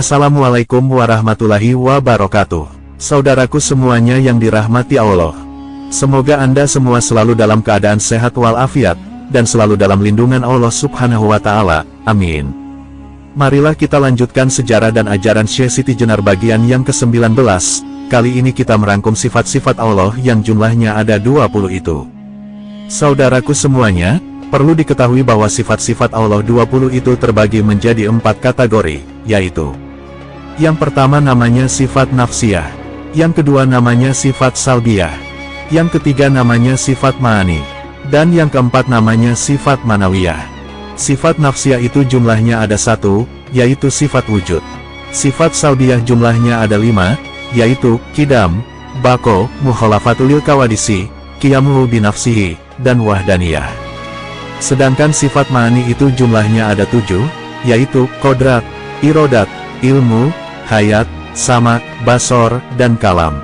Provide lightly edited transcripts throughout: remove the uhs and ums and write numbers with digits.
Assalamualaikum warahmatullahi wabarakatuh. Saudaraku semuanya yang dirahmati Allah. Semoga Anda semua selalu dalam keadaan sehat walafiat, dan selalu dalam lindungan Allah Subhanahu wa Ta'ala. Amin. Marilah kita lanjutkan sejarah dan ajaran Syekh Siti Jenar bagian yang ke-19. Kali ini kita merangkum sifat-sifat Allah yang jumlahnya ada 20 itu. Saudaraku semuanya, perlu diketahui bahwa sifat-sifat Allah 20 itu terbagi menjadi 4 kategori, yaitu: yang pertama namanya sifat nafsiyah, yang kedua namanya sifat salbiyah, yang ketiga namanya sifat ma'ani, dan yang keempat namanya sifat manawiyah. Sifat nafsiyah itu jumlahnya ada 1, yaitu sifat wujud. Sifat salbiyah jumlahnya ada 5, yaitu qidam, baqo, mukhalafatul kawadisi, qiyamuhu binafsihi, dan wahdaniyah. Sedangkan sifat ma'ani itu jumlahnya ada 7, yaitu qodrat, irodat, ilmu, hayat, samak, basor, dan kalam.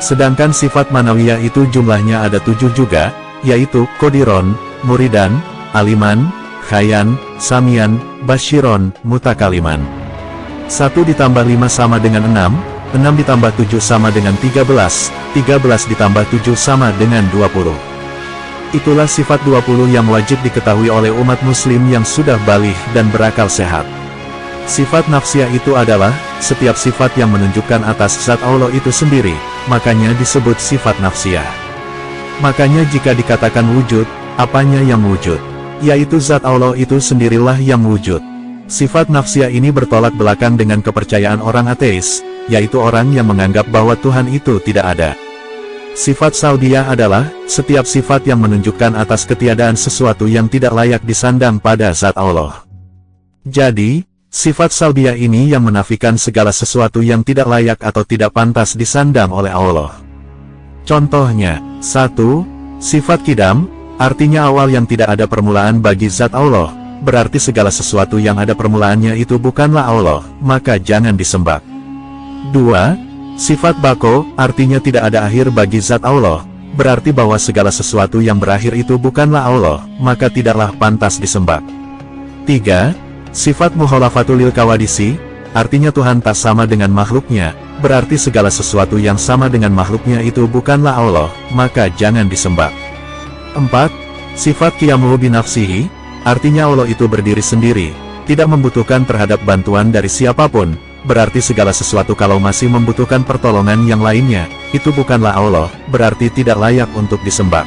Sedangkan sifat manawiyah itu jumlahnya ada 7 juga, yaitu qodiron, muridan, aliman, khayan, samian, basyiron, mutakaliman. 1 ditambah 5 sama dengan 6, 6 ditambah 7 sama dengan 13, 13 ditambah 7 sama dengan 20. Itulah sifat 20 yang wajib diketahui oleh umat muslim yang sudah baligh dan berakal sehat. Sifat nafsiyah itu adalah setiap sifat yang menunjukkan atas zat Allah itu sendiri, makanya disebut sifat nafsiyah. Makanya jika dikatakan wujud, apanya yang wujud? Yaitu zat Allah itu sendirilah yang wujud. Sifat nafsiyah ini bertolak belakang dengan kepercayaan orang ateis, yaitu orang yang menganggap bahwa Tuhan itu tidak ada. Sifat salbiyah adalah setiap sifat yang menunjukkan atas ketiadaan sesuatu yang tidak layak disandang pada zat Allah. Jadi, sifat salbiyah ini yang menafikan segala sesuatu yang tidak layak atau tidak pantas disandang oleh Allah. Contohnya, 1. Sifat qidam, artinya awal yang tidak ada permulaan bagi zat Allah, berarti segala sesuatu yang ada permulaannya itu bukanlah Allah, maka jangan disembah. 2. Sifat baqo, artinya tidak ada akhir bagi zat Allah, berarti bahwa segala sesuatu yang berakhir itu bukanlah Allah, maka tidaklah pantas disembah. 3. Sifat mukhalafatul kawadisi, artinya Tuhan tak sama dengan makhluknya, berarti segala sesuatu yang sama dengan makhluknya itu bukanlah Allah, maka jangan disembah. 4. Sifat qiyamuhu binafsihi, artinya Allah itu berdiri sendiri, tidak membutuhkan terhadap bantuan dari siapapun, berarti segala sesuatu kalau masih membutuhkan pertolongan yang lainnya, itu bukanlah Allah, berarti tidak layak untuk disembah.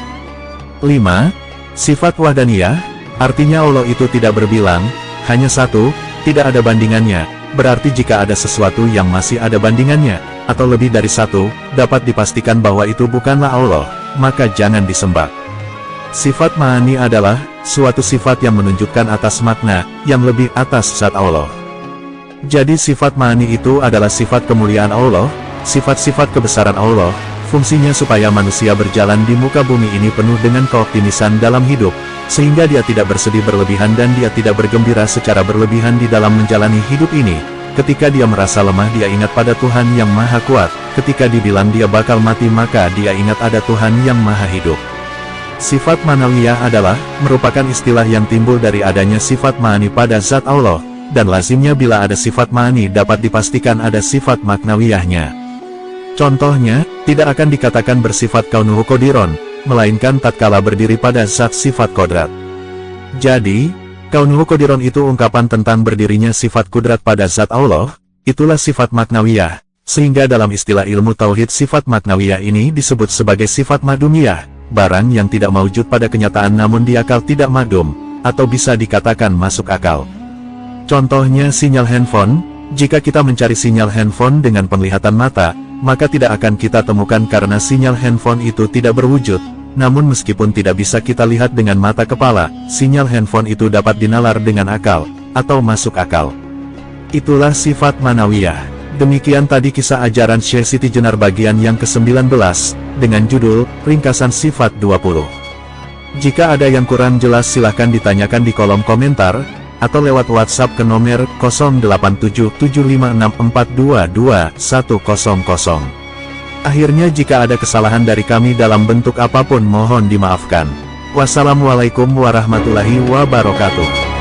5. Sifat wahdaniyah, artinya Allah itu tidak berbilang, hanya satu, tidak ada bandingannya, berarti jika ada sesuatu yang masih ada bandingannya, atau lebih dari satu, dapat dipastikan bahwa itu bukanlah Allah, maka jangan disembah. Sifat ma'ani adalah suatu sifat yang menunjukkan atas makna, yang lebih atas zat Allah. Jadi sifat ma'ani itu adalah sifat kemuliaan Allah, sifat-sifat kebesaran Allah, fungsinya supaya manusia berjalan di muka bumi ini penuh dengan keoptimisan dalam hidup, sehingga dia tidak bersedih berlebihan dan dia tidak bergembira secara berlebihan di dalam menjalani hidup ini. Ketika dia merasa lemah dia ingat pada Tuhan yang maha kuat, ketika dibilang dia bakal mati maka dia ingat ada Tuhan yang maha hidup. Sifat manawiyah adalah merupakan istilah yang timbul dari adanya sifat ma'ani pada zat Allah, dan lazimnya bila ada sifat ma'ani dapat dipastikan ada sifat maknawiyahnya. Contohnya, tidak akan dikatakan bersifat kaunuhu qodiron, melainkan tatkala berdiri pada zat sifat kodrat. Jadi, kaunuhu qodiron itu ungkapan tentang berdirinya sifat kudrat pada zat Allah, itulah sifat maknawiyah, sehingga dalam istilah ilmu tauhid sifat maknawiyah ini disebut sebagai sifat madumiyah, barang yang tidak mawjud pada kenyataan namun di akal tidak madum, atau bisa dikatakan masuk akal. Contohnya sinyal handphone, jika kita mencari sinyal handphone dengan penglihatan mata, maka tidak akan kita temukan karena sinyal handphone itu tidak berwujud, namun meskipun tidak bisa kita lihat dengan mata kepala, sinyal handphone itu dapat dinalar dengan akal, atau masuk akal. Itulah sifat manawiyah. Demikian tadi kisah ajaran Syekh Siti Jenar bagian yang ke-19, dengan judul, Ringkasan Sifat 20. Jika ada yang kurang jelas silahkan ditanyakan di kolom komentar, atau lewat WhatsApp ke nomor 087756422100. Akhirnya jika ada kesalahan dari kami dalam bentuk apapun mohon dimaafkan. Wassalamualaikum warahmatullahi wabarakatuh.